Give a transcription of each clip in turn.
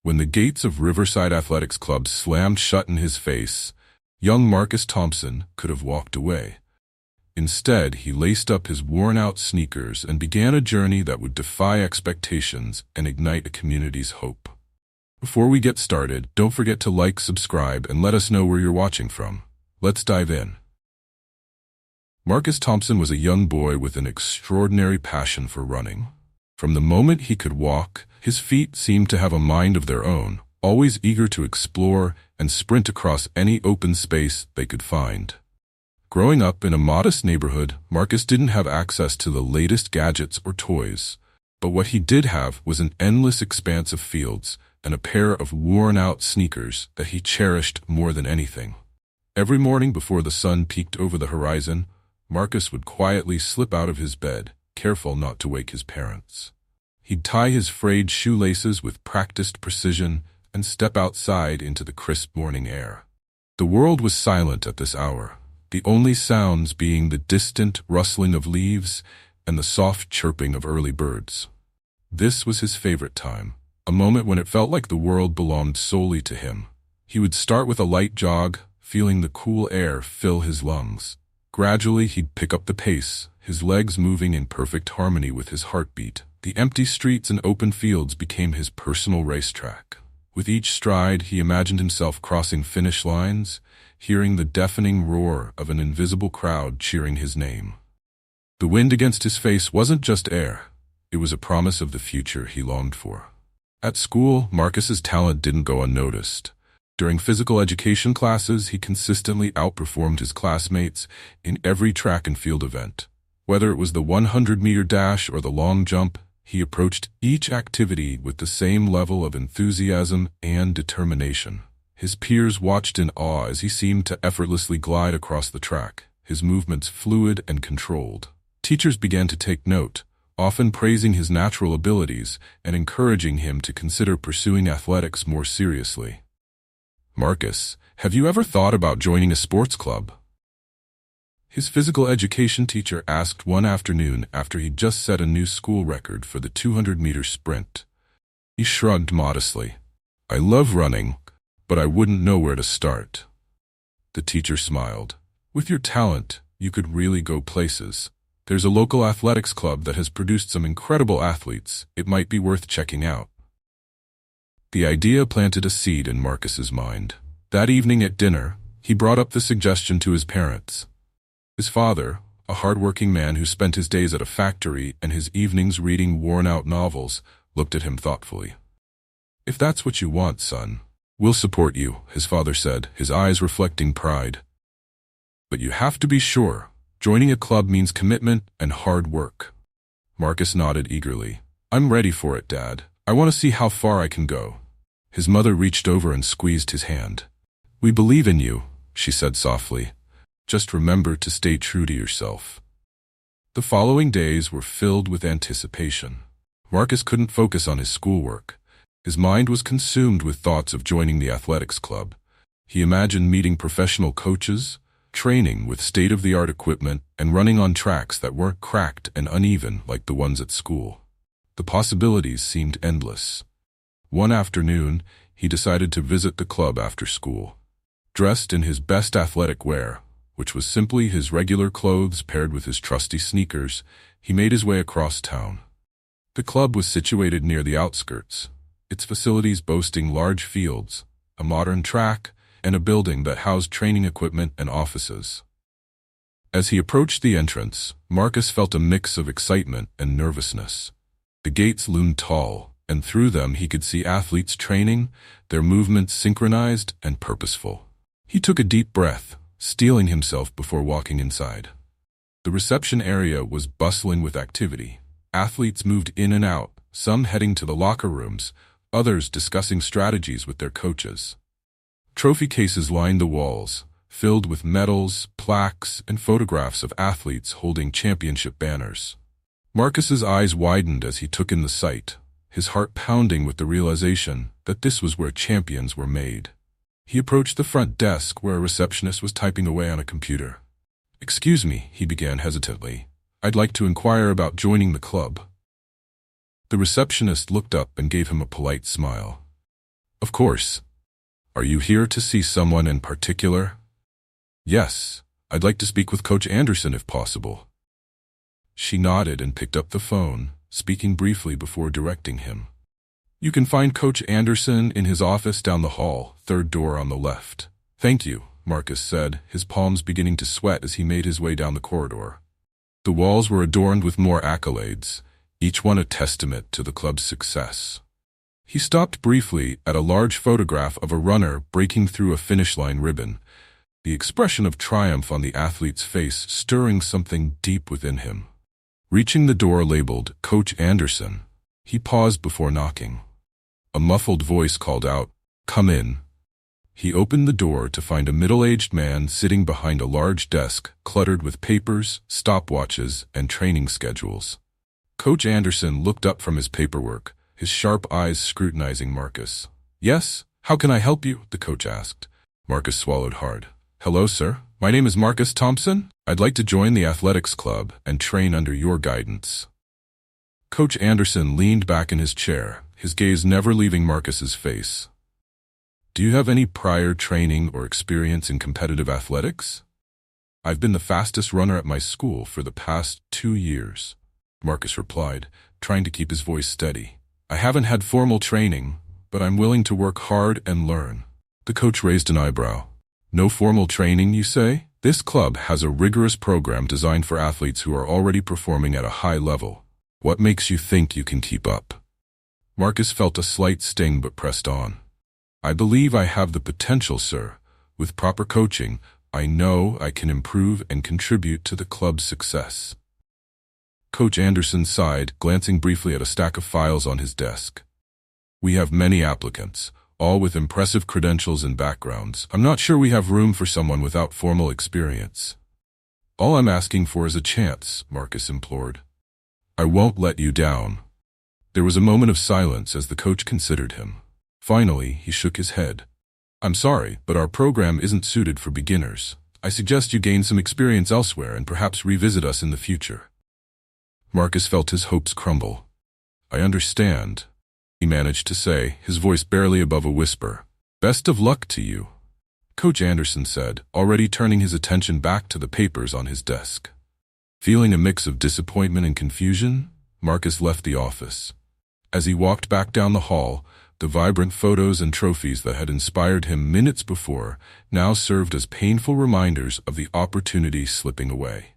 When the gates of Riverside Athletics Club slammed shut in his face, young Marcus Thompson could have walked away. Instead, he laced up his worn-out sneakers and began a journey that would defy expectations and ignite a community's hope. Before we get started, don't forget to like, subscribe, and let us know where you're watching from. Let's dive in. Marcus Thompson was a young boy with an extraordinary passion for running. From the moment he could walk, his feet seemed to have a mind of their own, always eager to explore and sprint across any open space they could find. Growing up in a modest neighborhood, Marcus didn't have access to the latest gadgets or toys, but what he did have was an endless expanse of fields and a pair of worn-out sneakers that he cherished more than anything. Every morning before the sun peeked over the horizon, Marcus would quietly slip out of his bed, careful not to wake his parents. He'd tie his frayed shoelaces with practiced precision and step outside into the crisp morning air. The world was silent at this hour, the only sounds being the distant rustling of leaves and the soft chirping of early birds. This was his favorite time, a moment when it felt like the world belonged solely to him. He would start with a light jog, feeling the cool air fill his lungs. Gradually, he'd pick up the pace, his legs moving in perfect harmony with his heartbeat. The empty streets and open fields became his personal racetrack. With each stride, he imagined himself crossing finish lines, hearing the deafening roar of an invisible crowd cheering his name. The wind against his face wasn't just air. It was a promise of the future he longed for. At school, Marcus's talent didn't go unnoticed. During physical education classes, he consistently outperformed his classmates in every track and field event. Whether it was the 100-meter dash or the long jump, he approached each activity with the same level of enthusiasm and determination. His peers watched in awe as he seemed to effortlessly glide across the track, his movements fluid and controlled. Teachers began to take note, often praising his natural abilities and encouraging him to consider pursuing athletics more seriously. "Marcus, have you ever thought about joining a sports club?" His physical education teacher asked one afternoon after he'd just set a new school record for the 200-meter sprint. He shrugged modestly. "I love running, but I wouldn't know where to start." The teacher smiled. "With your talent, you could really go places. There's a local athletics club that has produced some incredible athletes. It might be worth checking out." The idea planted a seed in Marcus's mind. That evening at dinner, he brought up the suggestion to his parents. His father, a hard-working man who spent his days at a factory and his evenings reading worn-out novels, looked at him thoughtfully. "If that's what you want, son, we'll support you," his father said, his eyes reflecting pride. "But you have to be sure. Joining a club means commitment and hard work." Marcus nodded eagerly. "I'm ready for it, Dad. I want to see how far I can go." His mother reached over and squeezed his hand. "We believe in you," she said softly. "Just remember to stay true to yourself." The following days were filled with anticipation. Marcus couldn't focus on his schoolwork. His mind was consumed with thoughts of joining the athletics club. He imagined meeting professional coaches, training with state-of-the-art equipment, and running on tracks that weren't cracked and uneven like the ones at school. The possibilities seemed endless. One afternoon, he decided to visit the club after school. Dressed in his best athletic wear, which was simply his regular clothes paired with his trusty sneakers, he made his way across town. The club was situated near the outskirts, its facilities boasting large fields, a modern track, and a building that housed training equipment and offices. As he approached the entrance, Marcus felt a mix of excitement and nervousness. The gates loomed tall, and through them he could see athletes training, their movements synchronized and purposeful. He took a deep breath, steeling himself before walking inside. The reception area was bustling with activity. Athletes moved in and out, some heading to the locker rooms, others discussing strategies with their coaches. Trophy cases lined the walls, filled with medals, plaques, and photographs of athletes holding championship banners. Marcus's eyes widened as he took in the sight, his heart pounding with the realization that this was where champions were made. He approached the front desk where a receptionist was typing away on a computer. "Excuse me," he began hesitantly. "I'd like to inquire about joining the club." The receptionist looked up and gave him a polite smile. Of course. Are you here to see someone in particular? Yes, I'd like to speak with Coach Anderson if possible. She nodded and picked up the phone, speaking briefly before directing him. You can find Coach Anderson in his office down the hall, third door on the left. Thank you, Marcus said, his palms beginning to sweat as he made his way down the corridor. The walls were adorned with more accolades, each one a testament to the club's success. He stopped briefly at a large photograph of a runner breaking through a finish line ribbon, the expression of triumph on the athlete's face stirring something deep within him. Reaching the door labeled Coach Anderson, he paused before knocking. A muffled voice called out, "Come in." He opened the door to find a middle-aged man sitting behind a large desk cluttered with papers, stopwatches, and training schedules. Coach Anderson looked up from his paperwork, his sharp eyes scrutinizing Marcus. "Yes, how can I help you?" the coach asked. Marcus swallowed hard. "Hello, sir. My name is Marcus Thompson. I'd like to join the athletics club and train under your guidance." Coach Anderson leaned back in his chair, his gaze never leaving Marcus's face. "Do you have any prior training or experience in competitive athletics?" "I've been the fastest runner at my school for the past 2 years," Marcus replied, trying to keep his voice steady. "I haven't had formal training, but I'm willing to work hard and learn." The coach raised an eyebrow. "No formal training, you say? This club has a rigorous program designed for athletes who are already performing at a high level. What makes you think you can keep up?" Marcus felt a slight sting but pressed on. "I believe I have the potential, sir. With proper coaching, I know I can improve and contribute to the club's success." Coach Anderson sighed, glancing briefly at a stack of files on his desk. "We have many applicants, all with impressive credentials and backgrounds. I'm not sure we have room for someone without formal experience." "All I'm asking for is a chance," Marcus implored. "I won't let you down." There was a moment of silence as the coach considered him. Finally, he shook his head. "I'm sorry, but our program isn't suited for beginners. I suggest you gain some experience elsewhere and perhaps revisit us in the future." Marcus felt his hopes crumble. "I understand," he managed to say, his voice barely above a whisper. "Best of luck to you," Coach Anderson said, already turning his attention back to the papers on his desk. Feeling a mix of disappointment and confusion, Marcus left the office. As he walked back down the hall, the vibrant photos and trophies that had inspired him minutes before now served as painful reminders of the opportunity slipping away.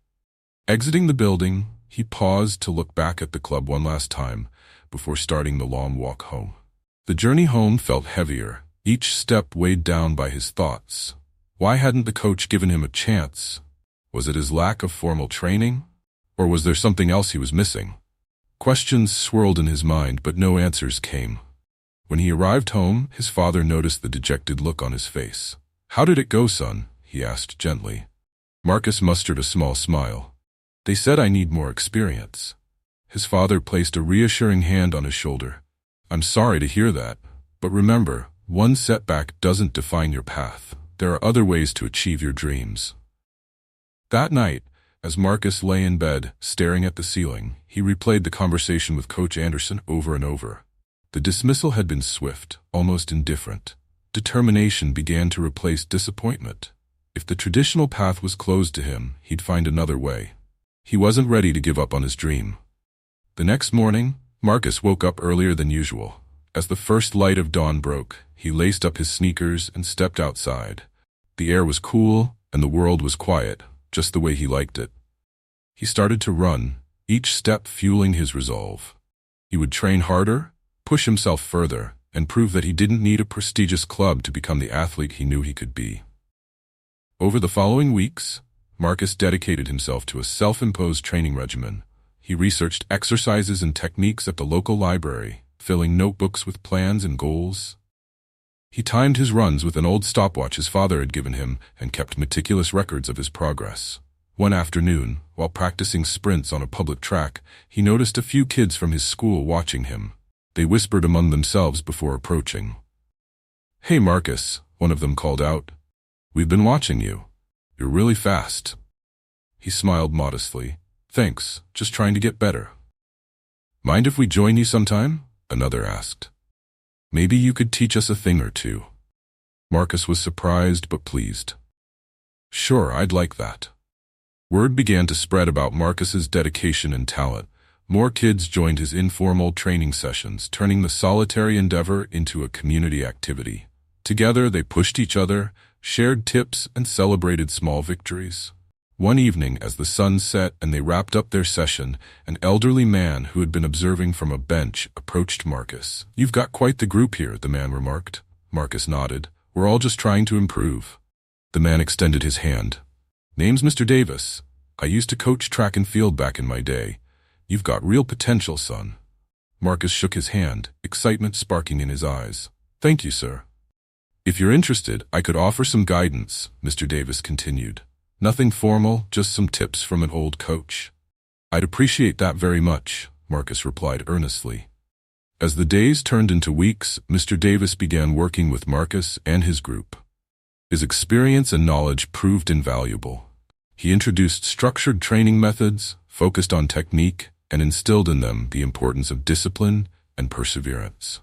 Exiting the building, he paused to look back at the club one last time before starting the long walk home. The journey home felt heavier, each step weighed down by his thoughts. Why hadn't the coach given him a chance? Was it his lack of formal training? Or was there something else he was missing? Questions swirled in his mind, but no answers came. When he arrived home, his father noticed the dejected look on his face. "How did it go, son?" he asked gently. Marcus mustered a small smile. "They said I need more experience." His father placed a reassuring hand on his shoulder. "I'm sorry to hear that, but remember, one setback doesn't define your path. There are other ways to achieve your dreams." That night, as Marcus lay in bed, staring at the ceiling, he replayed the conversation with Coach Anderson over and over. The dismissal had been swift, almost indifferent. Determination began to replace disappointment. If the traditional path was closed to him, he'd find another way. He wasn't ready to give up on his dream. The next morning, Marcus woke up earlier than usual. As the first light of dawn broke, he laced up his sneakers and stepped outside. The air was cool, and the world was quiet, just the way he liked it. He started to run, each step fueling his resolve. He would train harder, push himself further, and prove that he didn't need a prestigious club to become the athlete he knew he could be. Over the following weeks, Marcus dedicated himself to a self-imposed training regimen. He researched exercises and techniques at the local library, filling notebooks with plans and goals. He timed his runs with an old stopwatch his father had given him and kept meticulous records of his progress. One afternoon, while practicing sprints on a public track, he noticed a few kids from his school watching him. They whispered among themselves before approaching. "Hey Marcus," one of them called out. "We've been watching you. You're really fast." He smiled modestly. "Thanks, just trying to get better." "Mind if we join you sometime?" another asked. Maybe you could teach us a thing or two. Marcus was surprised but pleased. Sure, I'd like that. Word began to spread about Marcus's dedication and talent. More kids joined his informal training sessions, turning the solitary endeavor into a community activity. Together, they pushed each other, shared tips, and celebrated small victories. One evening, as the sun set and they wrapped up their session, an elderly man who had been observing from a bench approached Marcus. "You've got quite the group here," the man remarked. Marcus nodded. "We're all just trying to improve." The man extended his hand. "Name's Mr. Davis. I used to coach track and field back in my day. You've got real potential, son." Marcus shook his hand, excitement sparking in his eyes. "Thank you, sir." "If you're interested, I could offer some guidance," Mr. Davis continued. "Nothing formal, just some tips from an old coach." "I'd appreciate that very much," Marcus replied earnestly. As the days turned into weeks, Mr. Davis began working with Marcus and his group. His experience and knowledge proved invaluable. He introduced structured training methods, focused on technique, and instilled in them the importance of discipline and perseverance.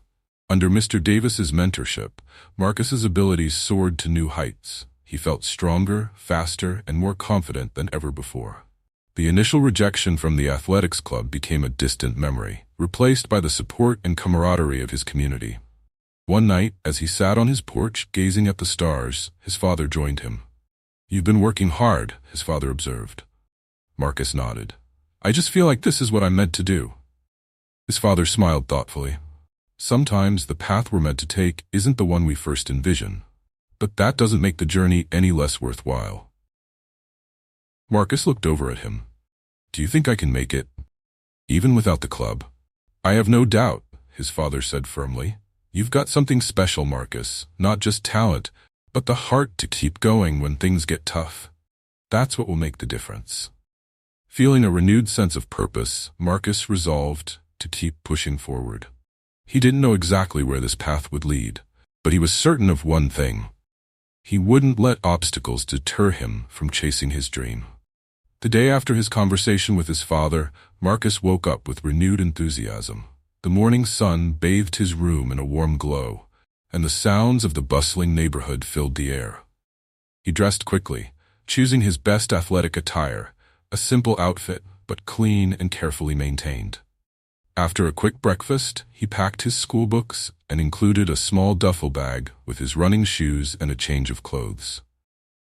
Under Mr. Davis's mentorship, Marcus's abilities soared to new heights. He felt stronger, faster, and more confident than ever before. The initial rejection from the athletics club became a distant memory, replaced by the support and camaraderie of his community. One night, as he sat on his porch gazing at the stars, his father joined him. "You've been working hard," his father observed. Marcus nodded. "I just feel like this is what I'm meant to do." His father smiled thoughtfully. "Sometimes the path we're meant to take isn't the one we first envision. But that doesn't make the journey any less worthwhile." Marcus looked over at him. "Do you think I can make it? Even without the club?" "I have no doubt," his father said firmly. "You've got something special, Marcus, not just talent, but the heart to keep going when things get tough. That's what will make the difference." Feeling a renewed sense of purpose, Marcus resolved to keep pushing forward. He didn't know exactly where this path would lead, but he was certain of one thing. He wouldn't let obstacles deter him from chasing his dream. The day after his conversation with his father, Marcus woke up with renewed enthusiasm. The morning sun bathed his room in a warm glow, and the sounds of the bustling neighborhood filled the air. He dressed quickly, choosing his best athletic attire, a simple outfit, but clean and carefully maintained. After a quick breakfast, he packed his school books and included a small duffel bag with his running shoes and a change of clothes.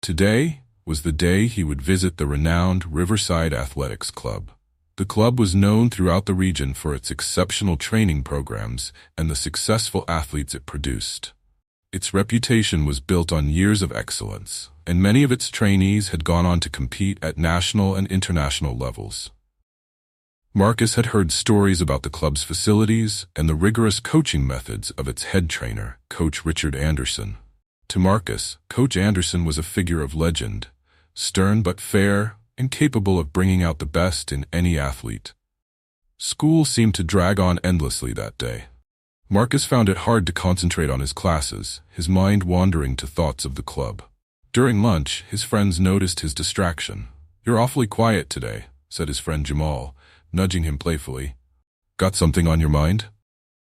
Today was the day he would visit the renowned Riverside Athletics Club. The club was known throughout the region for its exceptional training programs and the successful athletes it produced. Its reputation was built on years of excellence, and many of its trainees had gone on to compete at national and international levels. Marcus had heard stories about the club's facilities and the rigorous coaching methods of its head trainer, Coach Richard Anderson. To Marcus, Coach Anderson was a figure of legend, stern but fair, and capable of bringing out the best in any athlete. School seemed to drag on endlessly that day. Marcus found it hard to concentrate on his classes, his mind wandering to thoughts of the club. During lunch, his friends noticed his distraction. "You're awfully quiet today," said his friend Jamal, nudging him playfully. "Got something on your mind?"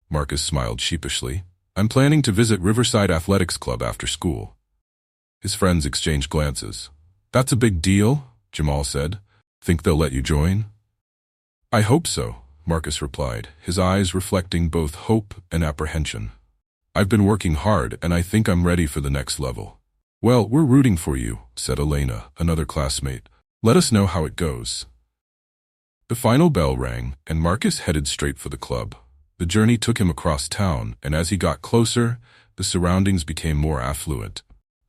Marcus smiled sheepishly. "I'm planning to visit Riverside Athletics Club after school." His friends exchanged glances. "That's a big deal," Jamal said. "Think they'll let you join?" "I hope so," Marcus replied, his eyes reflecting both hope and apprehension. "I've been working hard, and I think I'm ready for the next level." "Well, we're rooting for you," said Elena, another classmate. "Let us know how it goes." The final bell rang, and Marcus headed straight for the club. The journey took him across town, and as he got closer, the surroundings became more affluent.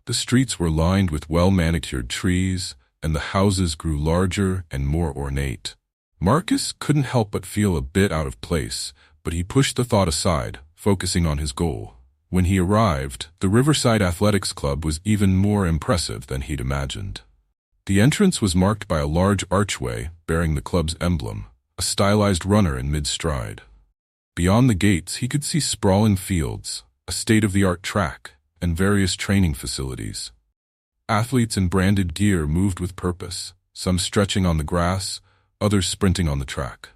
The streets were lined with well-manicured trees, and the houses grew larger and more ornate. Marcus couldn't help but feel a bit out of place, but he pushed the thought aside, focusing on his goal. When he arrived, the Riverside Athletics Club was even more impressive than he'd imagined. The entrance was marked by a large archway bearing the club's emblem, a stylized runner in mid-stride. Beyond the gates, he could see sprawling fields, a state-of-the-art track, and various training facilities. Athletes in branded gear moved with purpose, some stretching on the grass, others sprinting on the track.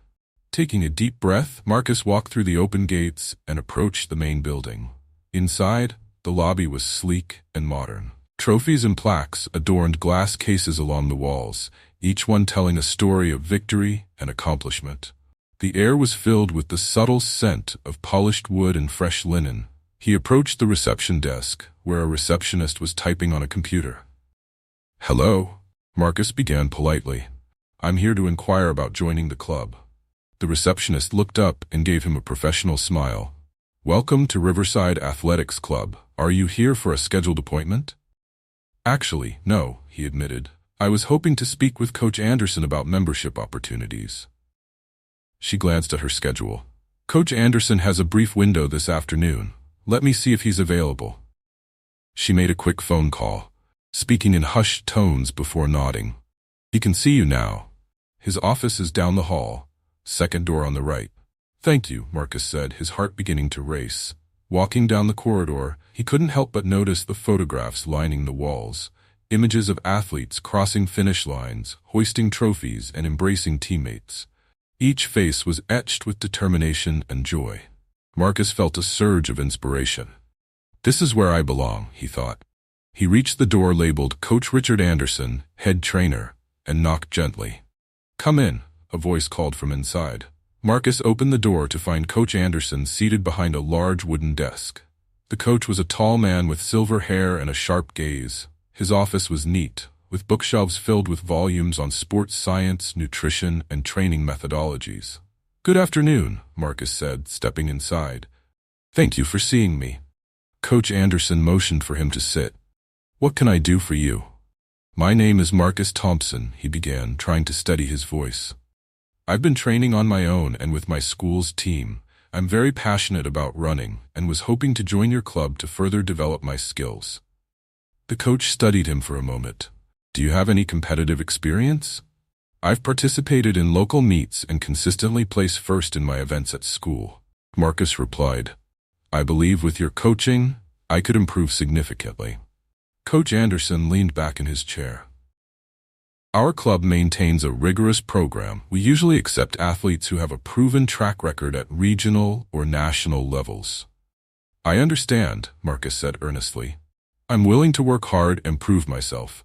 Taking a deep breath, Marcus walked through the open gates and approached the main building. Inside, the lobby was sleek and modern. Trophies and plaques adorned glass cases along the walls, each one telling a story of victory and accomplishment. The air was filled with the subtle scent of polished wood and fresh linen. He approached the reception desk, where a receptionist was typing on a computer. "Hello," Marcus began politely. "I'm here to inquire about joining the club." The receptionist looked up and gave him a professional smile. "Welcome to Riverside Athletics Club. Are you here for a scheduled appointment?" "Actually, no," he admitted. "I was hoping to speak with Coach Anderson about membership opportunities." She glanced at her schedule. "Coach Anderson has a brief window this afternoon. Let me see if he's available." She made a quick phone call, speaking in hushed tones before nodding. "He can see you now. His office is down the hall, second door on the right." "Thank you," Marcus said, his heart beginning to race. Walking down the corridor, he couldn't help but notice the photographs lining the walls, images of athletes crossing finish lines, hoisting trophies, and embracing teammates. Each face was etched with determination and joy. Marcus felt a surge of inspiration. "This is where I belong," he thought. He reached the door labeled Coach Richard Anderson, head trainer, and knocked gently. "Come in," a voice called from inside. Marcus opened the door to find Coach Anderson seated behind a large wooden desk. The coach was a tall man with silver hair and a sharp gaze. His office was neat, with bookshelves filled with volumes on sports science, nutrition, and training methodologies. "Good afternoon," Marcus said, stepping inside. "Thank you for seeing me." Coach Anderson motioned for him to sit. "What can I do for you?" "My name is Marcus Thompson," he began, trying to steady his voice. "I've been training on my own and with my school's team. I'm very passionate about running and was hoping to join your club to further develop my skills." The coach studied him for a moment. "Do you have any competitive experience?" "I've participated in local meets and consistently placed first in my events at school," Marcus replied. "I believe with your coaching, I could improve significantly." Coach Anderson leaned back in his chair. "Our club maintains a rigorous program. We usually accept athletes who have a proven track record at regional or national levels." "I understand," Marcus said earnestly. "I'm willing to work hard and prove myself.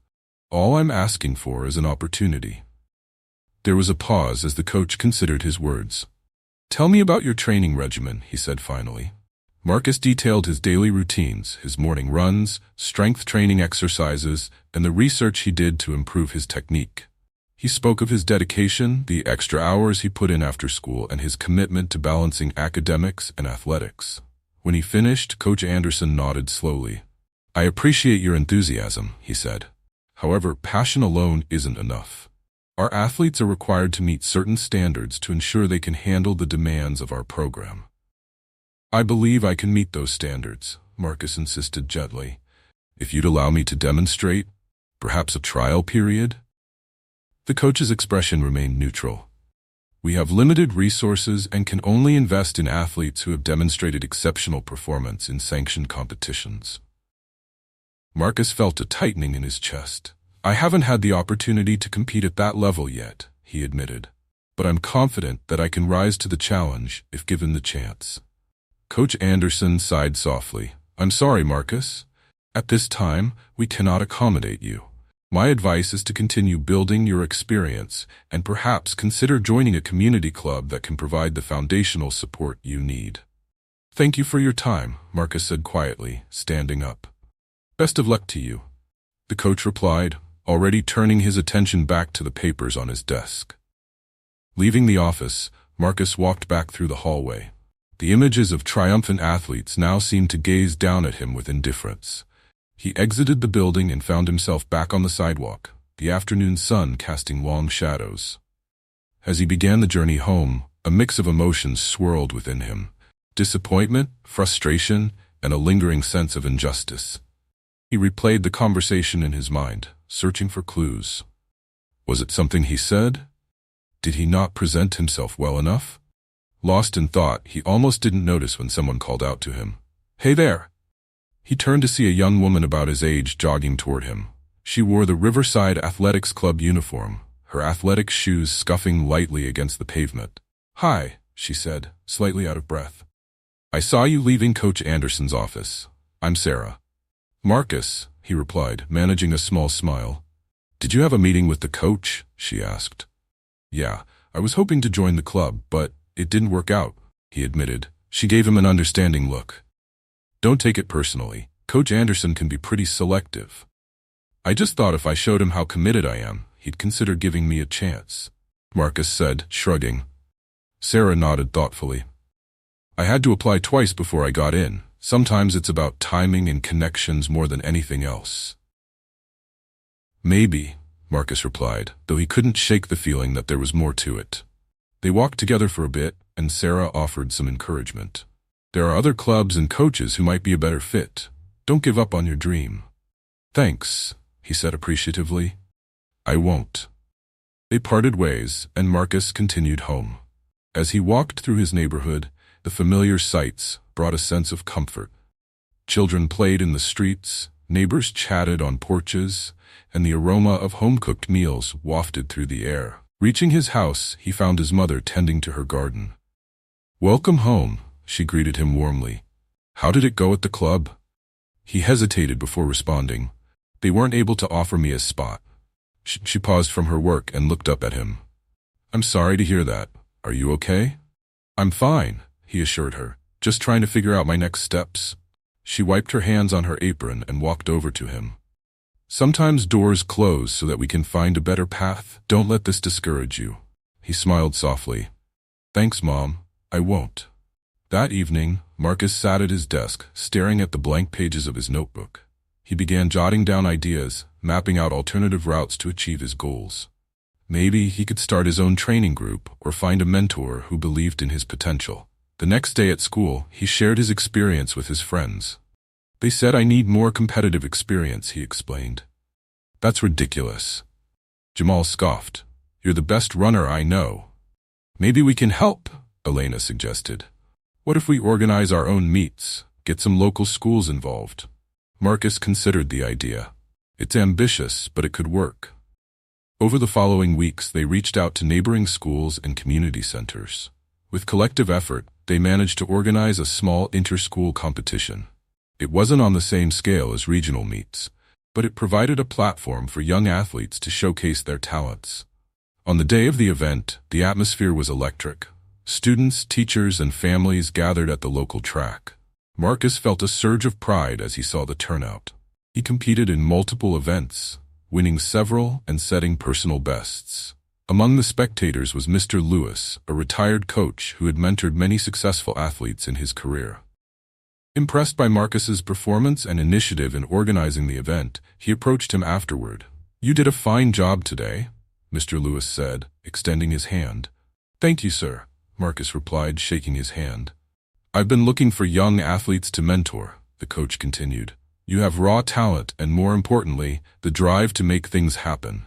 All I'm asking for is an opportunity." There was a pause as the coach considered his words. "Tell me about your training regimen," he said finally. Marcus detailed his daily routines, his morning runs, strength training exercises, and the research he did to improve his technique. He spoke of his dedication, the extra hours he put in after school, and his commitment to balancing academics and athletics. When he finished, Coach Anderson nodded slowly. "I appreciate your enthusiasm," he said. "However, passion alone isn't enough. Our athletes are required to meet certain standards to ensure they can handle the demands of our program." "I believe I can meet those standards," Marcus insisted gently. "If you'd allow me to demonstrate, perhaps a trial period?" The coach's expression remained neutral. "We have limited resources and can only invest in athletes who have demonstrated exceptional performance in sanctioned competitions." Marcus felt a tightening in his chest. "I haven't had the opportunity to compete at that level yet," he admitted. "But I'm confident that I can rise to the challenge if given the chance." Coach Anderson sighed softly. "I'm sorry, Marcus. At this time, we cannot accommodate you. My advice is to continue building your experience and perhaps consider joining a community club that can provide the foundational support you need." "Thank you for your time," Marcus said quietly, standing up. "Best of luck to you," the coach replied, already turning his attention back to the papers on his desk. Leaving the office, Marcus walked back through the hallway. The images of triumphant athletes now seemed to gaze down at him with indifference. He exited the building and found himself back on the sidewalk, the afternoon sun casting long shadows. As he began the journey home, a mix of emotions swirled within him: disappointment, frustration, and a lingering sense of injustice. He replayed the conversation in his mind, searching for clues. Was it something he said? Did he not present himself well enough? Lost in thought, he almost didn't notice when someone called out to him, "Hey there!" He turned to see a young woman about his age jogging toward him. She wore the Riverside Athletics Club uniform, her athletic shoes scuffing lightly against the pavement. "Hi," she said, slightly out of breath. "I saw you leaving Coach Anderson's office. I'm Sarah." "Marcus," he replied, managing a small smile. "Did you have a meeting with the coach?" she asked. "Yeah, I was hoping to join the club, but it didn't work out," he admitted. She gave him an understanding look. "Don't take it personally. Coach Anderson can be pretty selective. I just thought if I showed him how committed I am, he'd consider giving me a chance," Marcus said, shrugging. Sarah nodded thoughtfully. "I had to apply twice before I got in. Sometimes it's about timing and connections more than anything else." "Maybe," Marcus replied, though he couldn't shake the feeling that there was more to it. They walked together for a bit, and Sarah offered some encouragement. "There are other clubs and coaches who might be a better fit. Don't give up on your dream." "Thanks," he said appreciatively. "I won't." They parted ways, and Marcus continued home. As he walked through his neighborhood, the familiar sights brought a sense of comfort. Children played in the streets, neighbors chatted on porches, and the aroma of home-cooked meals wafted through the air. Reaching his house, he found his mother tending to her garden. "Welcome home," she greeted him warmly. "How did it go at the club?" He hesitated before responding. "They weren't able to offer me a spot." She paused from her work and looked up at him. "I'm sorry to hear that. Are you okay?" "I'm fine," he assured her. "Just trying to figure out my next steps." She wiped her hands on her apron and walked over to him. "Sometimes doors close so that we can find a better path. Don't let this discourage you." He smiled softly. "Thanks, Mom. I won't." That evening, Marcus sat at his desk, staring at the blank pages of his notebook. He began jotting down ideas, mapping out alternative routes to achieve his goals. Maybe he could start his own training group or find a mentor who believed in his potential. The next day at school, he shared his experience with his friends. "They said I need more competitive experience," he explained. "That's ridiculous." Jamal scoffed. "You're the best runner I know." "Maybe we can help," Elena suggested. "What if we organize our own meets, get some local schools involved?" Marcus considered the idea. It's ambitious, but it could work. Over the following weeks, they reached out to neighboring schools and community centers. With collective effort, they managed to organize a small inter-school competition. It wasn't on the same scale as regional meets, but it provided a platform for young athletes to showcase their talents. On the day of the event, the atmosphere was electric. Students, teachers, and families gathered at the local track. Marcus felt a surge of pride as he saw the turnout. He competed in multiple events, winning several and setting personal bests. Among the spectators was Mr. Lewis, a retired coach who had mentored many successful athletes in his career. Impressed by Marcus's performance and initiative in organizing the event, he approached him afterward. "You did a fine job today," Mr. Lewis said, extending his hand. "Thank you, sir," Marcus replied, shaking his hand. "I've been looking for young athletes to mentor," the coach continued. "You have raw talent and, more importantly, the drive to make things happen."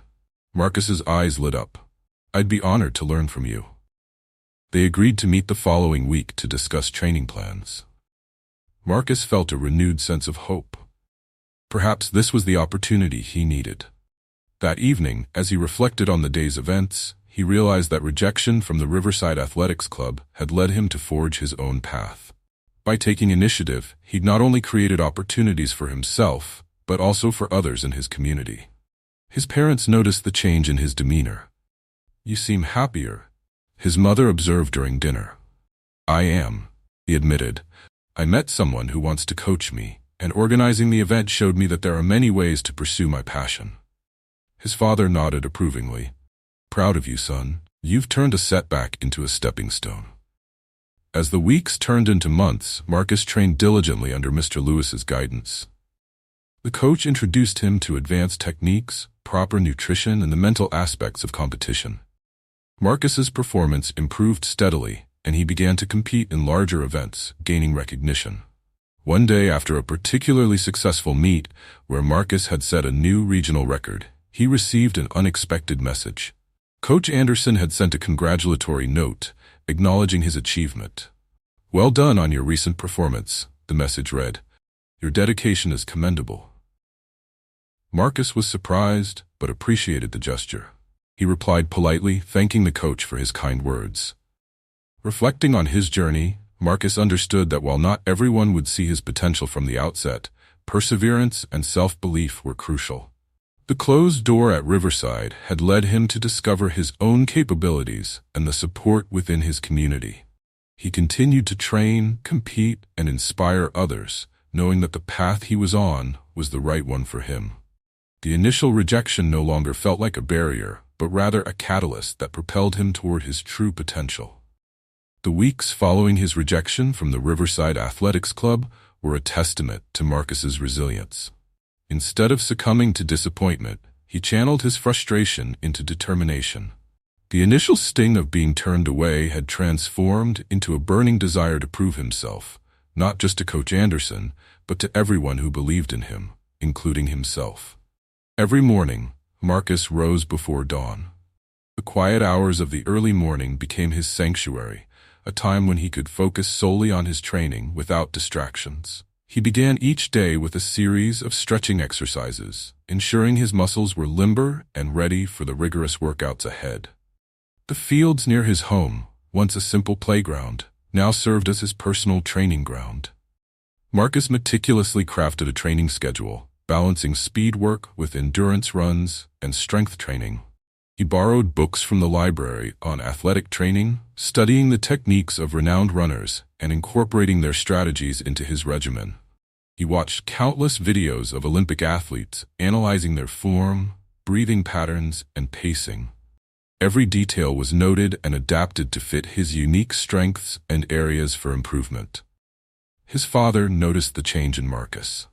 Marcus's eyes lit up. "I'd be honored to learn from you." They agreed to meet the following week to discuss training plans. Marcus felt a renewed sense of hope. Perhaps this was the opportunity he needed. That evening, as he reflected on the day's events, he realized that rejection from the Riverside Athletics Club had led him to forge his own path. By taking initiative, he'd not only created opportunities for himself, but also for others in his community. His parents noticed the change in his demeanor. "You seem happier," his mother observed during dinner. "I am," he admitted. "I met someone who wants to coach me, and organizing the event showed me that there are many ways to pursue my passion." His father nodded approvingly. "Proud of you, son. You've turned a setback into a stepping stone." As the weeks turned into months, Marcus trained diligently under Mr. Lewis's guidance. The coach introduced him to advanced techniques, proper nutrition, and the mental aspects of competition. Marcus's performance improved steadily, and he began to compete in larger events, gaining recognition. One day, after a particularly successful meet, where Marcus had set a new regional record, he received an unexpected message. Coach Anderson had sent a congratulatory note, acknowledging his achievement. "Well done on your recent performance," the message read. "Your dedication is commendable." Marcus was surprised, but appreciated the gesture. He replied politely, thanking the coach for his kind words. Reflecting on his journey, Marcus understood that while not everyone would see his potential from the outset, perseverance and self-belief were crucial. The closed door at Riverside had led him to discover his own capabilities and the support within his community. He continued to train, compete, and inspire others, knowing that the path he was on was the right one for him. The initial rejection no longer felt like a barrier, but rather a catalyst that propelled him toward his true potential. The weeks following his rejection from the Riverside Athletics Club were a testament to Marcus's resilience. Instead of succumbing to disappointment, he channeled his frustration into determination. The initial sting of being turned away had transformed into a burning desire to prove himself, not just to Coach Anderson, but to everyone who believed in him, including himself. Every morning, Marcus rose before dawn. The quiet hours of the early morning became his sanctuary, a time when he could focus solely on his training without distractions. He began each day with a series of stretching exercises, ensuring his muscles were limber and ready for the rigorous workouts ahead. The fields near his home, once a simple playground, now served as his personal training ground. Marcus meticulously crafted a training schedule, balancing speed work with endurance runs and strength training. He borrowed books from the library on athletic training, studying the techniques of renowned runners and incorporating their strategies into his regimen. He watched countless videos of Olympic athletes, analyzing their form, breathing patterns, and pacing. Every detail was noted and adapted to fit his unique strengths and areas for improvement. His father noticed the change in Marcus.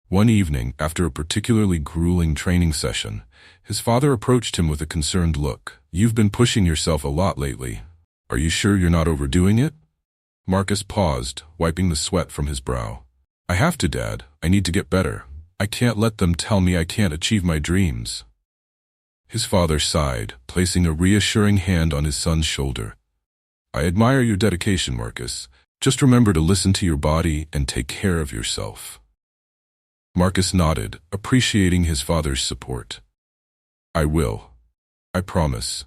One evening, after a particularly grueling training session, his father approached him with a concerned look. "You've been pushing yourself a lot lately. Are you sure you're not overdoing it?" Marcus paused, wiping the sweat from his brow. "I have to, Dad. I need to get better. I can't let them tell me I can't achieve my dreams." His father sighed, placing a reassuring hand on his son's shoulder. "I admire your dedication, Marcus. Just remember to listen to your body and take care of yourself." Marcus nodded, appreciating his father's support. "I will. I promise."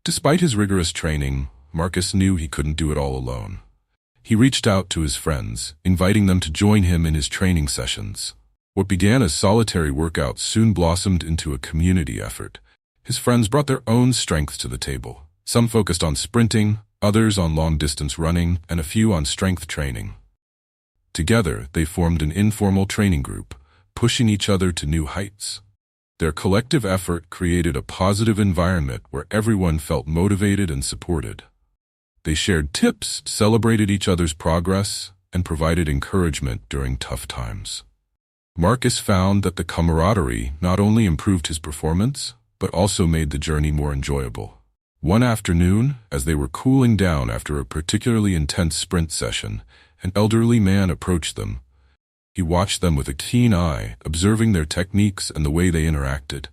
Despite his rigorous training, Marcus knew he couldn't do it all alone. He reached out to his friends, inviting them to join him in his training sessions. What began as solitary workouts soon blossomed into a community effort. His friends brought their own strengths to the table. Some focused on sprinting, others on long-distance running, and a few on strength training. Together, they formed an informal training group, pushing each other to new heights. Their collective effort created a positive environment where everyone felt motivated and supported. They shared tips, celebrated each other's progress, and provided encouragement during tough times. Marcus found that the camaraderie not only improved his performance, but also made the journey more enjoyable. One afternoon, as they were cooling down after a particularly intense sprint session, an elderly man approached them. He watched them with a keen eye, observing their techniques and the way they interacted.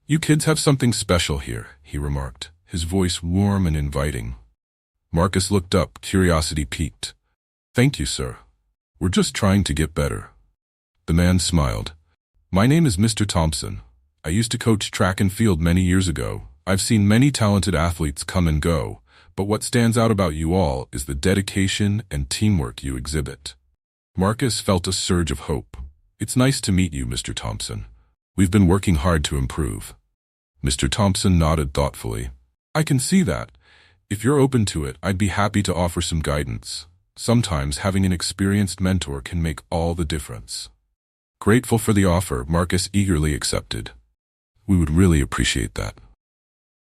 "You kids have something special here," he remarked, his voice warm and inviting. Marcus looked up, curiosity piqued. "Thank you, sir. We're just trying to get better." The man smiled. "My name is Mr. Thompson. I used to coach track and field many years ago. I've seen many talented athletes come and go, but what stands out about you all is the dedication and teamwork you exhibit." Marcus felt a surge of hope. "It's nice to meet you, Mr. Thompson. We've been working hard to improve." Mr. Thompson nodded thoughtfully. "I can see that. If you're open to it, I'd be happy to offer some guidance. Sometimes having an experienced mentor can make all the difference." Grateful for the offer, Marcus eagerly accepted. "We would really appreciate that."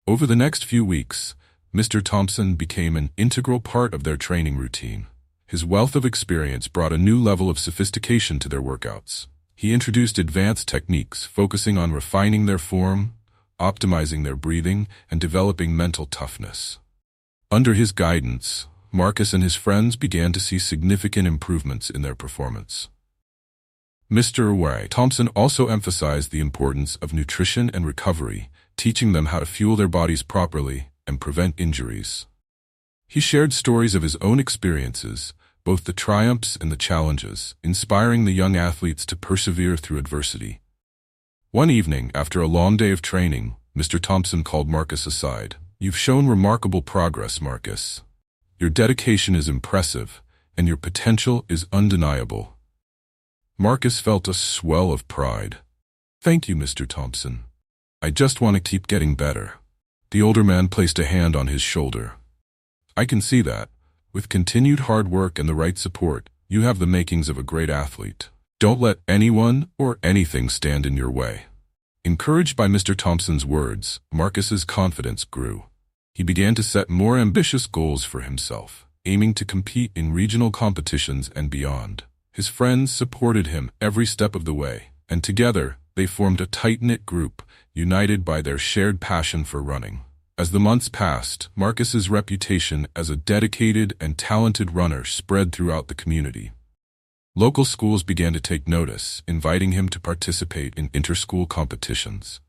Over the next few weeks, Mr. Thompson became an integral part of their training routine. His wealth of experience brought a new level of sophistication to their workouts. He introduced advanced techniques, focusing on refining their form, optimizing their breathing, and developing mental toughness. Under his guidance, Marcus and his friends began to see significant improvements in their performance. Mr. Thompson also emphasized the importance of nutrition and recovery, teaching them how to fuel their bodies properly and prevent injuries. He shared stories of his own experiences, both the triumphs and the challenges, inspiring the young athletes to persevere through adversity. One evening, after a long day of training, Mr. Thompson called Marcus aside. "You've shown remarkable progress, Marcus. Your dedication is impressive, and your potential is undeniable." Marcus felt a swell of pride. "Thank you, Mr. Thompson. I just want to keep getting better." The older man placed a hand on his shoulder. "I can see that. With continued hard work and the right support, you have the makings of a great athlete. Don't let anyone or anything stand in your way." Encouraged by Mr. Thompson's words, Marcus's confidence grew. He began to set more ambitious goals for himself, aiming to compete in regional competitions and beyond. His friends supported him every step of the way, and together they formed a tight-knit group, united by their shared passion for running. As the months passed, Marcus's reputation as a dedicated and talented runner spread throughout the community. Local schools began to take notice, inviting him to participate in inter-school competitions.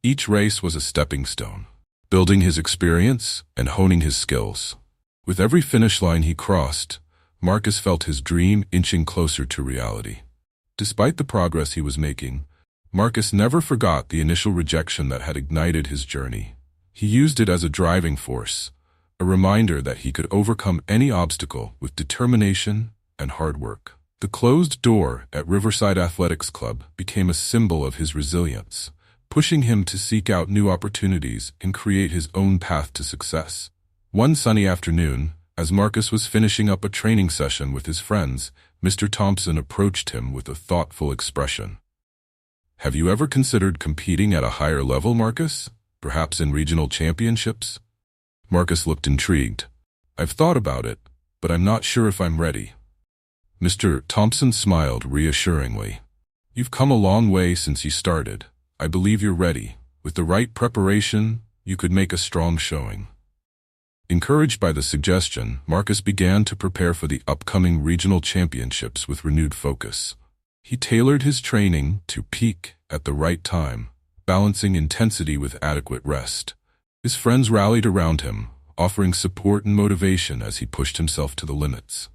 Each race was a stepping stone, building his experience and honing his skills. With every finish line he crossed, Marcus felt his dream inching closer to reality. Despite the progress he was making, Marcus never forgot the initial rejection that had ignited his journey. He used it as a driving force, a reminder that he could overcome any obstacle with determination and hard work. The closed door at Riverside Athletics Club became a symbol of his resilience, pushing him to seek out new opportunities and create his own path to success. One sunny afternoon, as Marcus was finishing up a training session with his friends, Mr. Thompson approached him with a thoughtful expression. "Have you ever considered competing at a higher level, Marcus? Perhaps in regional championships?" Marcus looked intrigued. "I've thought about it, but I'm not sure if I'm ready." Mr. Thompson smiled reassuringly. "You've come a long way since you started. I believe you're ready. With the right preparation, you could make a strong showing." Encouraged by the suggestion, Marcus began to prepare for the upcoming regional championships with renewed focus. He tailored his training to peak at the right time, balancing intensity with adequate rest. His friends rallied around him, offering support and motivation as he pushed himself to the limits.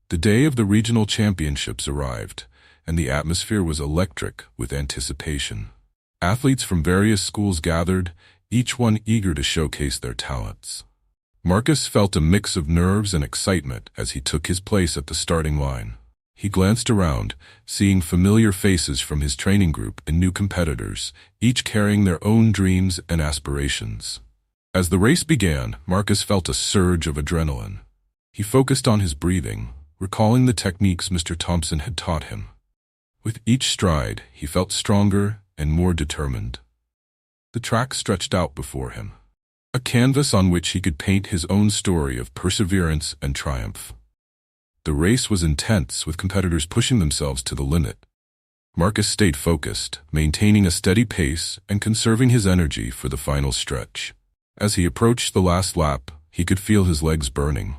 The day of the regional championships arrived, and the atmosphere was electric with anticipation. Athletes from various schools gathered, each one eager to showcase their talents. Marcus felt a mix of nerves and excitement as he took his place at the starting line. He glanced around, seeing familiar faces from his training group and new competitors, each carrying their own dreams and aspirations. As the race began, Marcus felt a surge of adrenaline. He focused on his breathing, recalling the techniques Mr. Thompson had taught him. With each stride, he felt stronger and more determined. The track stretched out before him, a canvas on which he could paint his own story of perseverance and triumph. The race was intense, with competitors pushing themselves to the limit. Marcus stayed focused, maintaining a steady pace and conserving his energy for the final stretch. As he approached the last lap, he could feel his legs burning.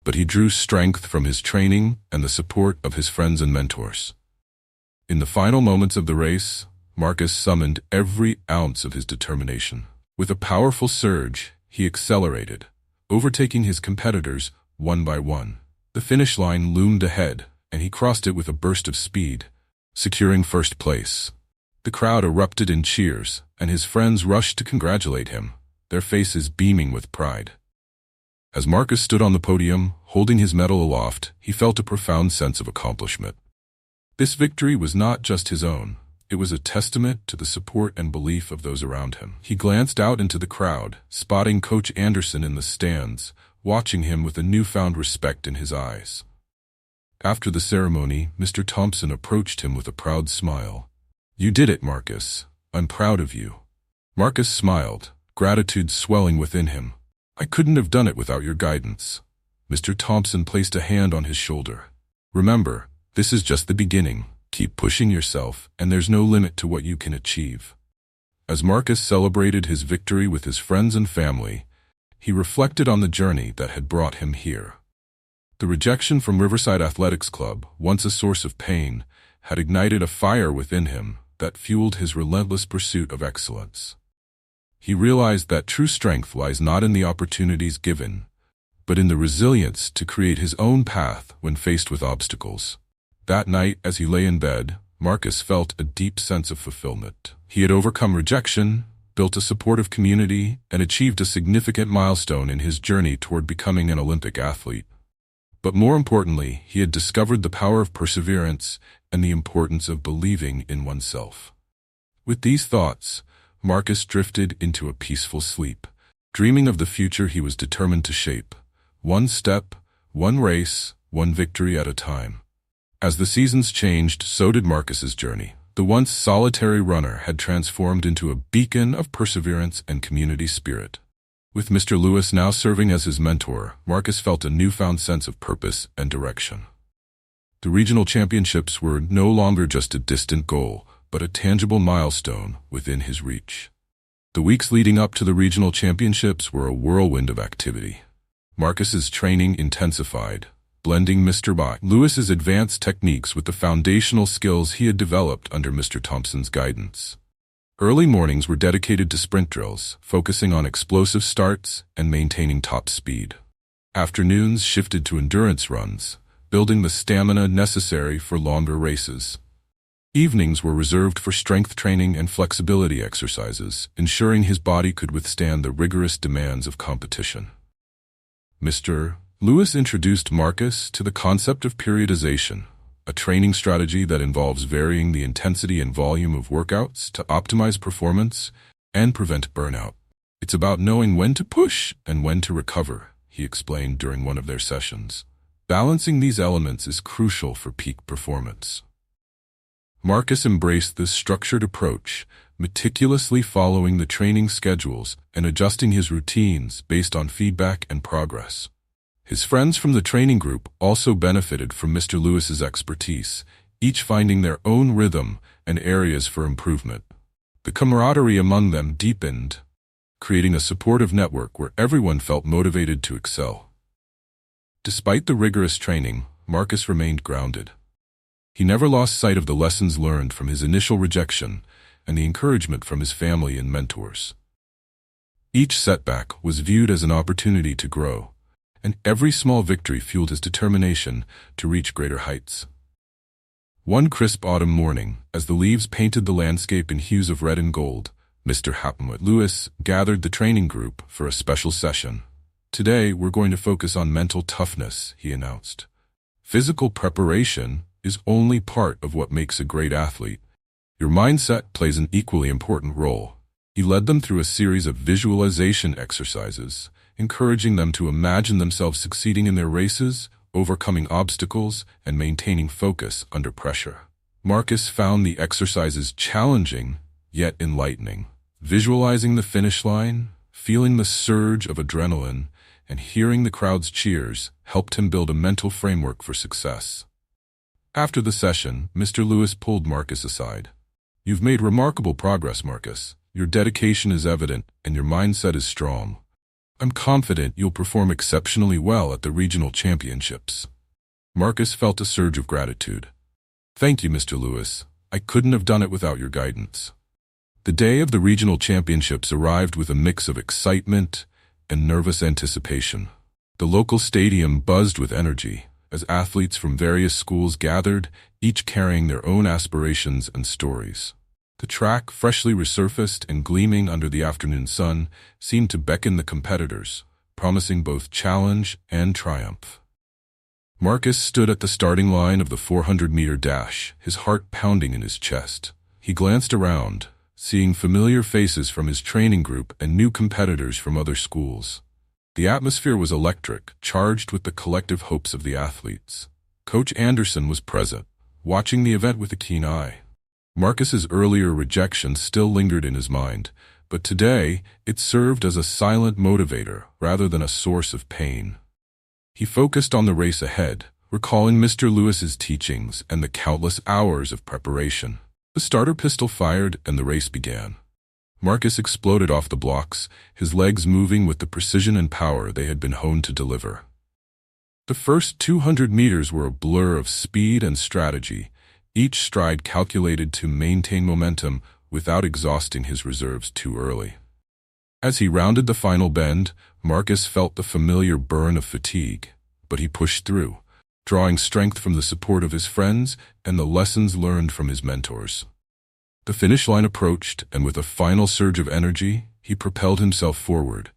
But he drew strength from his training and the support of his friends and mentors. In the final moments of the race, Marcus summoned every ounce of his determination. With a powerful surge, he accelerated, overtaking his competitors one by one. The finish line loomed ahead, and he crossed it with a burst of speed, securing first place. The crowd erupted in cheers, and his friends rushed to congratulate him, their faces beaming with pride. As Marcus stood on the podium, holding his medal aloft, he felt a profound sense of accomplishment. This victory was not just his own. It was a testament to the support and belief of those around him. He glanced out into the crowd, spotting Coach Anderson in the stands, watching him with a newfound respect in his eyes. After the ceremony, Mr. Thompson approached him with a proud smile. "You did it, Marcus. I'm proud of you." Marcus smiled, gratitude swelling within him. "I couldn't have done it without your guidance." Mr. Thompson placed a hand on his shoulder. "Remember, this is just the beginning. Keep pushing yourself, and there's no limit to what you can achieve." As Marcus celebrated his victory with his friends and family, he reflected on the journey that had brought him here. The rejection from Riverside Athletics Club, once a source of pain, had ignited a fire within him that fueled his relentless pursuit of excellence. He realized that true strength lies not in the opportunities given, but in the resilience to create his own path when faced with obstacles. That night, as he lay in bed, Marcus felt a deep sense of fulfillment. He had overcome rejection, built a supportive community, and achieved a significant milestone in his journey toward becoming an Olympic athlete. But more importantly, he had discovered the power of perseverance and the importance of believing in oneself. With these thoughts, Marcus drifted into a peaceful sleep, dreaming of the future he was determined to shape, one step, one race, one victory at a time. As the seasons changed, so did Marcus's journey. The once solitary runner had transformed into a beacon of perseverance and community spirit. With Mr. Lewis now serving as his mentor, Marcus felt a newfound sense of purpose and direction. The regional championships were no longer just a distant goal, but a tangible milestone within his reach. The weeks leading up to the regional championships were a whirlwind of activity. Marcus's training intensified, blending Mr. Lewis's advanced techniques with the foundational skills he had developed under Mr. Thompson's guidance. Early mornings were dedicated to sprint drills, focusing on explosive starts and maintaining top speed. Afternoons shifted to endurance runs, building the stamina necessary for longer races. Evenings were reserved for strength training and flexibility exercises, ensuring his body could withstand the rigorous demands of competition. Mr. Lewis introduced Marcus to the concept of periodization, a training strategy that involves varying the intensity and volume of workouts to optimize performance and prevent burnout. It's about knowing when to push and when to recover, he explained during one of their sessions. Balancing these elements is crucial for peak performance. Marcus embraced this structured approach, meticulously following the training schedules and adjusting his routines based on feedback and progress. His friends from the training group also benefited from Mr. Lewis's expertise, each finding their own rhythm and areas for improvement. The camaraderie among them deepened, creating a supportive network where everyone felt motivated to excel. Despite the rigorous training, Marcus remained grounded. He never lost sight of the lessons learned from his initial rejection and the encouragement from his family and mentors. Each setback was viewed as an opportunity to grow, and every small victory fueled his determination to reach greater heights. One crisp autumn morning, as the leaves painted the landscape in hues of red and gold, Mr. Lewis gathered the training group for a special session. "Today, we're going to focus on mental toughness," he announced. "Physical preparation is only part of what makes a great athlete. Your mindset plays an equally important role." He led them through a series of visualization exercises, encouraging them to imagine themselves succeeding in their races, overcoming obstacles, and maintaining focus under pressure. Marcus found the exercises challenging, yet enlightening. Visualizing the finish line, feeling the surge of adrenaline, and hearing the crowd's cheers helped him build a mental framework for success. After the session, Mr. Lewis pulled Marcus aside. "You've made remarkable progress, Marcus. Your dedication is evident, and your mindset is strong. I'm confident you'll perform exceptionally well at the regional championships." Marcus felt a surge of gratitude. "Thank you, Mr. Lewis. I couldn't have done it without your guidance." The day of the regional championships arrived with a mix of excitement and nervous anticipation. The local stadium buzzed with energy as athletes from various schools gathered, each carrying their own aspirations and stories. The track, freshly resurfaced and gleaming under the afternoon sun, seemed to beckon the competitors, promising both challenge and triumph. Marcus stood at the starting line of the 400-meter dash, his heart pounding in his chest. He glanced around, seeing familiar faces from his training group and new competitors from other schools. The atmosphere was electric, charged with the collective hopes of the athletes. Coach Anderson was present, watching the event with a keen eye. Marcus's earlier rejection still lingered in his mind, but today it served as a silent motivator rather than a source of pain. He focused on the race ahead, recalling Mr. Lewis's teachings and the countless hours of preparation. The starter pistol fired and the race began. Marcus exploded off the blocks, his legs moving with the precision and power they had been honed to deliver. The first 200 meters were a blur of speed and strategy, each stride calculated to maintain momentum without exhausting his reserves too early. As he rounded the final bend, Marcus felt the familiar burn of fatigue, but he pushed through, drawing strength from the support of his friends and the lessons learned from his mentors. The finish line approached, and with a final surge of energy, he propelled himself forward,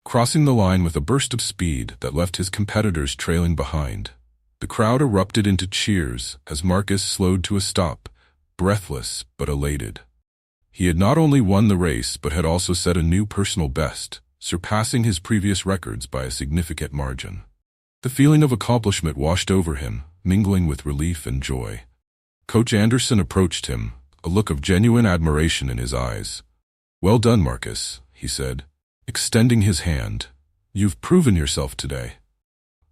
crossing the line with a burst of speed that left his competitors trailing behind. The crowd erupted into cheers as Marcus slowed to a stop, breathless but elated. He had not only won the race but had also set a new personal best, surpassing his previous records by a significant margin. The feeling of accomplishment washed over him, mingling with relief and joy. Coach Anderson approached him, a look of genuine admiration in his eyes. "Well done, Marcus," he said, extending his hand. "You've proven yourself today."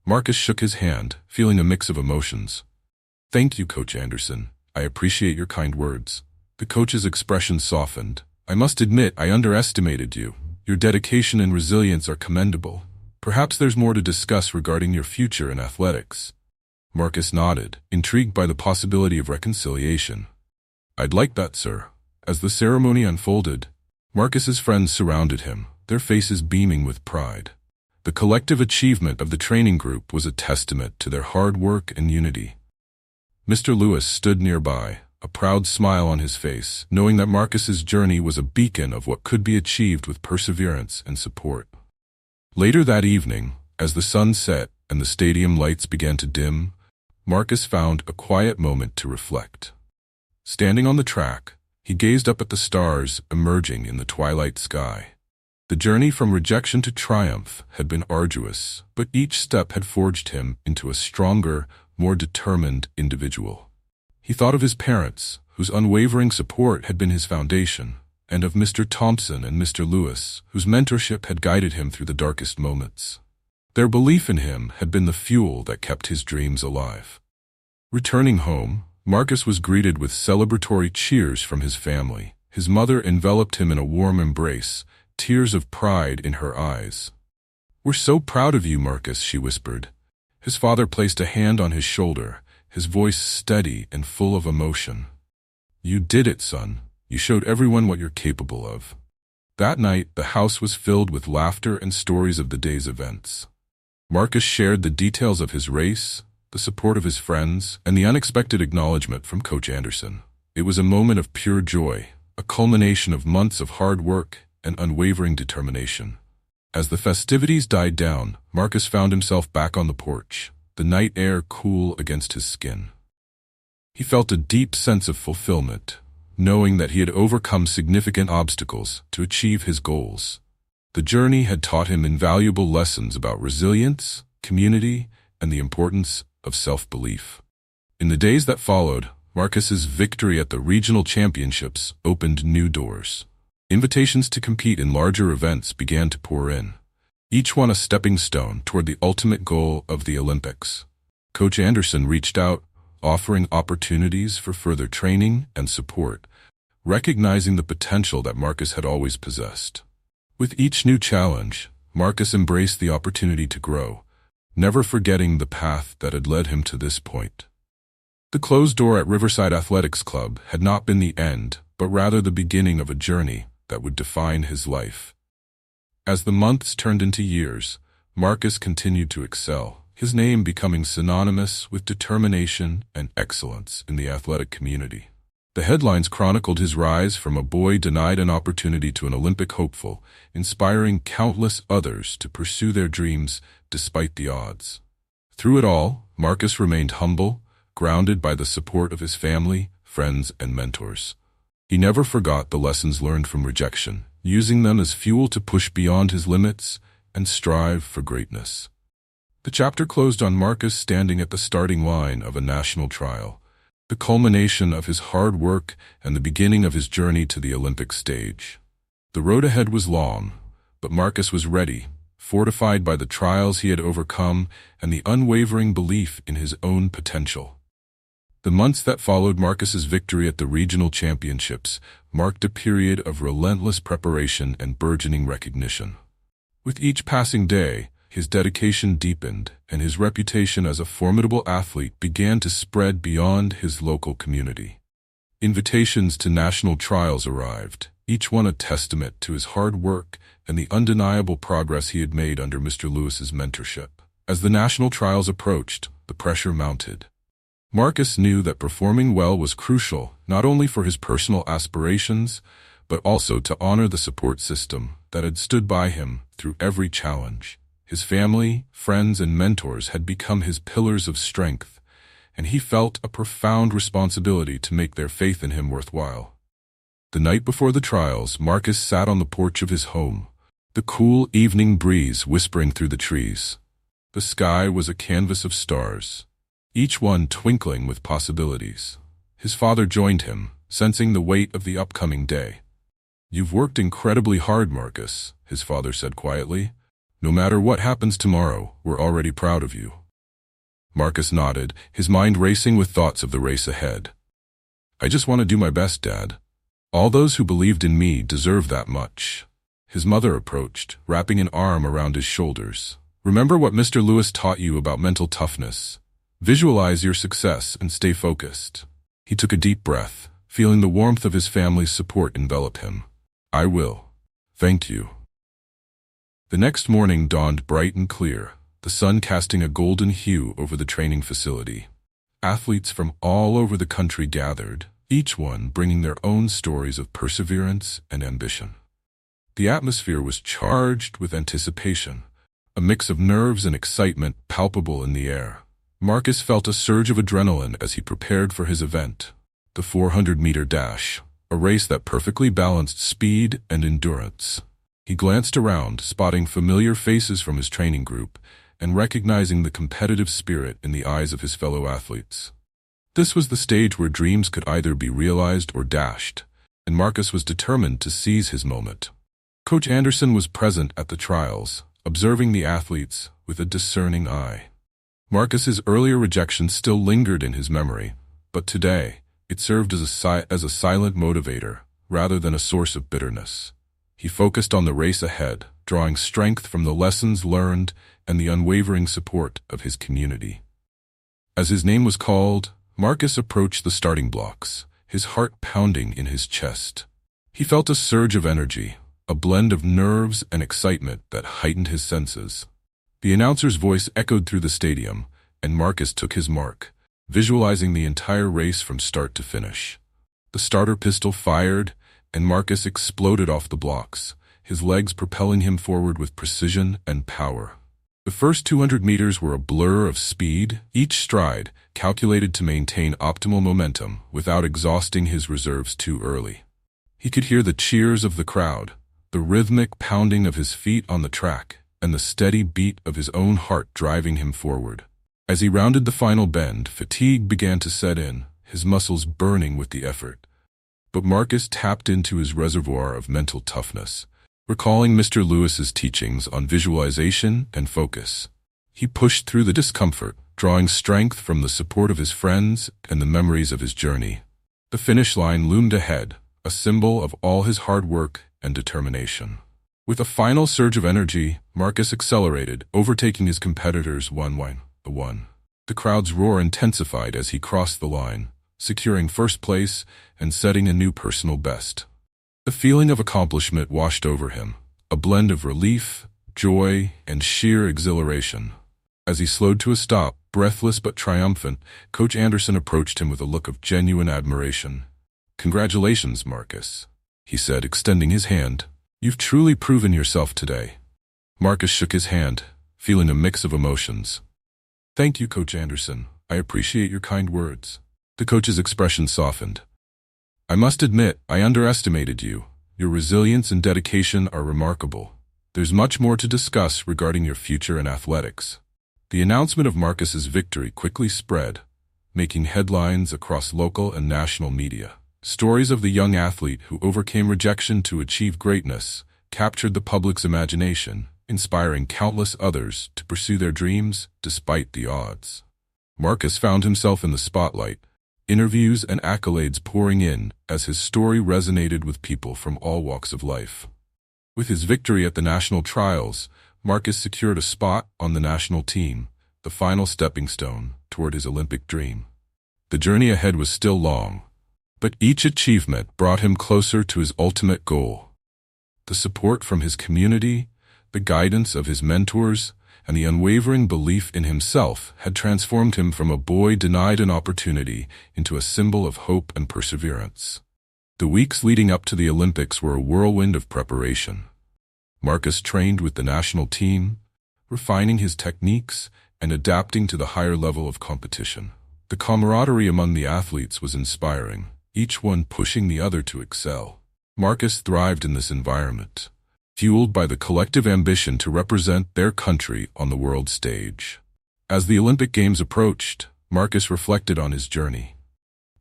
Marcus shook his hand, feeling a mix of emotions. "Thank you, Coach Anderson. I appreciate your kind words." The coach's expression softened. "I must admit I underestimated you. Your dedication and resilience are commendable. Perhaps there's more to discuss regarding your future in athletics." Marcus nodded, intrigued by the possibility of reconciliation. "I'd like that, sir." As the ceremony unfolded, Marcus's friends surrounded him, their faces beaming with pride. The collective achievement of the training group was a testament to their hard work and unity. Mr. Lewis stood nearby, a proud smile on his face, knowing that Marcus's journey was a beacon of what could be achieved with perseverance and support. Later that evening, as the sun set and the stadium lights began to dim, Marcus found a quiet moment to reflect. Standing on the track, he gazed up at the stars emerging in the twilight sky. The journey from rejection to triumph had been arduous, but each step had forged him into a stronger, more determined individual. He thought of his parents, whose unwavering support had been his foundation, and of Mr. Thompson and Mr. Lewis, whose mentorship had guided him through the darkest moments. Their belief in him had been the fuel that kept his dreams alive. Returning home, Marcus was greeted with celebratory cheers from his family. His mother enveloped him in a warm embrace, tears of pride in her eyes. "We're so proud of you, Marcus," she whispered. His father placed a hand on his shoulder, his voice steady and full of emotion. "You did it, son. You showed everyone what you're capable of." That night, the house was filled with laughter and stories of the day's events. Marcus shared the details of his race, the support of his friends, and the unexpected acknowledgement from Coach Anderson. It was a moment of pure joy, a culmination of months of hard work and unwavering determination. As the festivities died down, Marcus found himself back on the porch, the night air cool against his skin. He felt a deep sense of fulfillment, knowing that he had overcome significant obstacles to achieve his goals. The journey had taught him invaluable lessons about resilience, community, and the importance of self-belief. In the days that followed, Marcus's victory at the regional championships opened new doors. Invitations to compete in larger events began to pour in, each one a stepping stone toward the ultimate goal of the Olympics. Coach Anderson reached out, offering opportunities for further training and support, recognizing the potential that Marcus had always possessed. With each new challenge, Marcus embraced the opportunity to grow, never forgetting the path that had led him to this point. The closed door at Riverside Athletics Club had not been the end, but rather the beginning of a journey that would define his life. As the months turned into years, Marcus continued to excel, his name becoming synonymous with determination and excellence in the athletic community. The headlines chronicled his rise from a boy denied an opportunity to an Olympic hopeful, inspiring countless others to pursue their dreams despite the odds. Through it all, Marcus remained humble, grounded by the support of his family, friends, and mentors. He never forgot the lessons learned from rejection, using them as fuel to push beyond his limits and strive for greatness. The chapter closed on Marcus standing at the starting line of a national trial, the culmination of his hard work and the beginning of his journey to the Olympic stage. The road ahead was long, but Marcus was ready, fortified by the trials he had overcome and the unwavering belief in his own potential. The months that followed Marcus's victory at the regional championships marked a period of relentless preparation and burgeoning recognition. With each passing day, his dedication deepened, and his reputation as a formidable athlete began to spread beyond his local community. Invitations to national trials arrived, each one a testament to his hard work and the undeniable progress he had made under Mr. Lewis's mentorship. As the national trials approached, the pressure mounted. Marcus knew that performing well was crucial, not only for his personal aspirations, but also to honor the support system that had stood by him through every challenge. His family, friends, and mentors had become his pillars of strength, and he felt a profound responsibility to make their faith in him worthwhile. The night before the trials, Marcus sat on the porch of his home, the cool evening breeze whispering through the trees. The sky was a canvas of stars, each one twinkling with possibilities. His father joined him, sensing the weight of the upcoming day. "You've worked incredibly hard, Marcus," his father said quietly. "No matter what happens tomorrow, we're already proud of you." Marcus nodded, his mind racing with thoughts of the race ahead. "I just want to do my best, Dad. All those who believed in me deserve that much." His mother approached, wrapping an arm around his shoulders. "Remember what Mr. Lewis taught you about mental toughness. Visualize your success and stay focused." He took a deep breath, feeling the warmth of his family's support envelop him. "I will. Thank you." The next morning dawned bright and clear, the sun casting a golden hue over the training facility. Athletes from all over the country gathered, each one bringing their own stories of perseverance and ambition. The atmosphere was charged with anticipation, a mix of nerves and excitement palpable in the air. Marcus felt a surge of adrenaline as he prepared for his event, the 400-meter dash, a race that perfectly balanced speed and endurance. He glanced around, spotting familiar faces from his training group, and recognizing the competitive spirit in the eyes of his fellow athletes. This was the stage where dreams could either be realized or dashed, and Marcus was determined to seize his moment. Coach Anderson was present at the trials, observing the athletes with a discerning eye. Marcus's earlier rejection still lingered in his memory, but today it served as a silent motivator rather than a source of bitterness. He focused on the race ahead, drawing strength from the lessons learned and the unwavering support of his community. As his name was called, Marcus approached the starting blocks, his heart pounding in his chest. He felt a surge of energy, a blend of nerves and excitement that heightened his senses. The announcer's voice echoed through the stadium, and Marcus took his mark, visualizing the entire race from start to finish. The starter pistol fired, and Marcus exploded off the blocks, his legs propelling him forward with precision and power. The first 200 meters were a blur of speed, each stride calculated to maintain optimal momentum without exhausting his reserves too early. He could hear the cheers of the crowd, the rhythmic pounding of his feet on the track, and the steady beat of his own heart driving him forward. As he rounded the final bend, fatigue began to set in, his muscles burning with the effort. But Marcus tapped into his reservoir of mental toughness, recalling Mr. Lewis's teachings on visualization and focus. He pushed through the discomfort, drawing strength from the support of his friends and the memories of his journey. The finish line loomed ahead, a symbol of all his hard work and determination. With a final surge of energy, Marcus accelerated, overtaking his competitors one by one. The crowd's roar intensified as he crossed the line, securing first place and setting a new personal best. The feeling of accomplishment washed over him, a blend of relief, joy, and sheer exhilaration. As he slowed to a stop, breathless but triumphant, Coach Anderson approached him with a look of genuine admiration. "Congratulations, Marcus," he said, extending his hand. "You've truly proven yourself today." Marcus shook his hand, feeling a mix of emotions. "Thank you, Coach Anderson. I appreciate your kind words." The coach's expression softened. "I must admit, I underestimated you. Your resilience and dedication are remarkable. There's much more to discuss regarding your future in athletics." The announcement of Marcus's victory quickly spread, making headlines across local and national media. Stories of the young athlete who overcame rejection to achieve greatness captured the public's imagination, inspiring countless others to pursue their dreams despite the odds. Marcus found himself in the spotlight, interviews and accolades pouring in as his story resonated with people from all walks of life. With his victory at the national trials, Marcus secured a spot on the national team, the final stepping stone toward his Olympic dream. The journey ahead was still long, but each achievement brought him closer to his ultimate goal. The support from his community, the guidance of his mentors, and the unwavering belief in himself had transformed him from a boy denied an opportunity into a symbol of hope and perseverance. The weeks leading up to the Olympics were a whirlwind of preparation. Marcus trained with the national team, refining his techniques and adapting to the higher level of competition. The camaraderie among the athletes was inspiring, each one pushing the other to excel. Marcus thrived in this environment, fueled by the collective ambition to represent their country on the world stage. As the Olympic Games approached, Marcus reflected on his journey.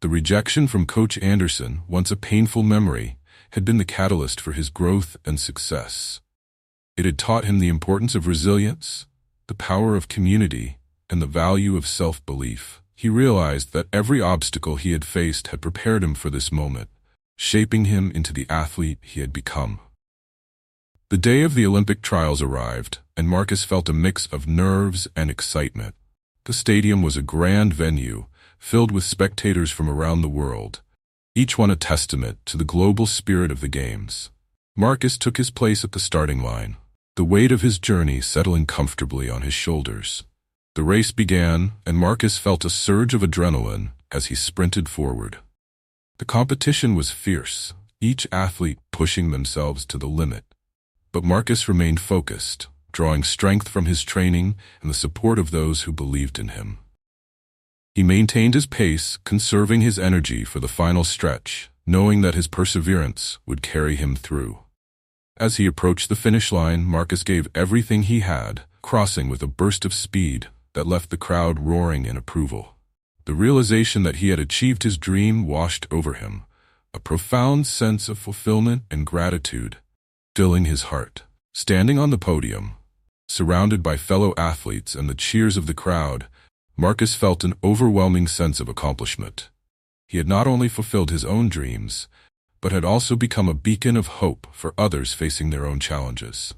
The rejection from Coach Anderson, once a painful memory, had been the catalyst for his growth and success. It had taught him the importance of resilience, the power of community, and the value of self-belief. He realized that every obstacle he had faced had prepared him for this moment, shaping him into the athlete he had become. The day of the Olympic trials arrived, and Marcus felt a mix of nerves and excitement. The stadium was a grand venue, filled with spectators from around the world, each one a testament to the global spirit of the Games. Marcus took his place at the starting line, the weight of his journey settling comfortably on his shoulders. The race began, and Marcus felt a surge of adrenaline as he sprinted forward. The competition was fierce, each athlete pushing themselves to the limit. But Marcus remained focused, drawing strength from his training and the support of those who believed in him. He maintained his pace, conserving his energy for the final stretch, knowing that his perseverance would carry him through. As he approached the finish line, Marcus gave everything he had, crossing with a burst of speed that left the crowd roaring in approval. The realization that he had achieved his dream washed over him, a profound sense of fulfillment and gratitude filling his heart. Standing on the podium, surrounded by fellow athletes and the cheers of the crowd, Marcus felt an overwhelming sense of accomplishment. He had not only fulfilled his own dreams, but had also become a beacon of hope for others facing their own challenges.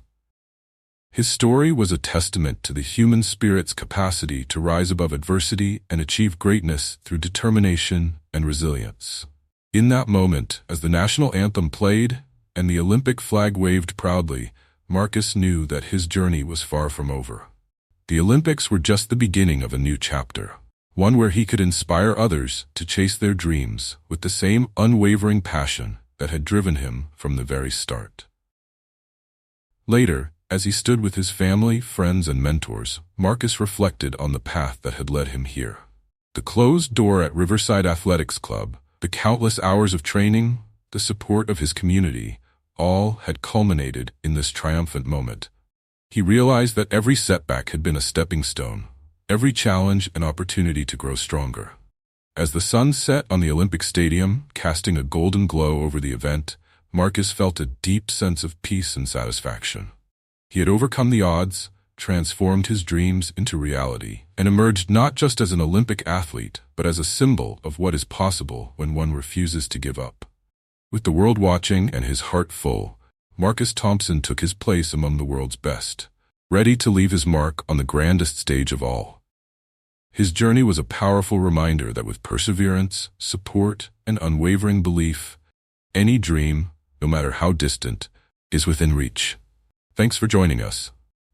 His story was a testament to the human spirit's capacity to rise above adversity and achieve greatness through determination and resilience. In that moment, as the national anthem played and the Olympic flag waved proudly, Marcus knew that his journey was far from over. The Olympics were just the beginning of a new chapter, one where he could inspire others to chase their dreams with the same unwavering passion that had driven him from the very start. Later, as he stood with his family, friends, and mentors, Marcus reflected on the path that had led him here. The closed door at Riverside Athletics Club, the countless hours of training, the support of his community, all had culminated in this triumphant moment. He realized that every setback had been a stepping stone, every challenge an opportunity to grow stronger. As the sun set on the Olympic Stadium, casting a golden glow over the event, Marcus felt a deep sense of peace and satisfaction. He had overcome the odds, transformed his dreams into reality, and emerged not just as an Olympic athlete, but as a symbol of what is possible when one refuses to give up. With the world watching and his heart full, Marcus Thompson took his place among the world's best, ready to leave his mark on the grandest stage of all. His journey was a powerful reminder that with perseverance, support, and unwavering belief, any dream, no matter how distant, is within reach. Thanks for joining us.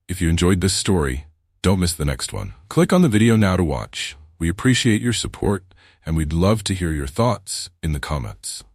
If you enjoyed this story, don't miss the next one. Click on the video now to watch. We appreciate your support, and we'd love to hear your thoughts in the comments.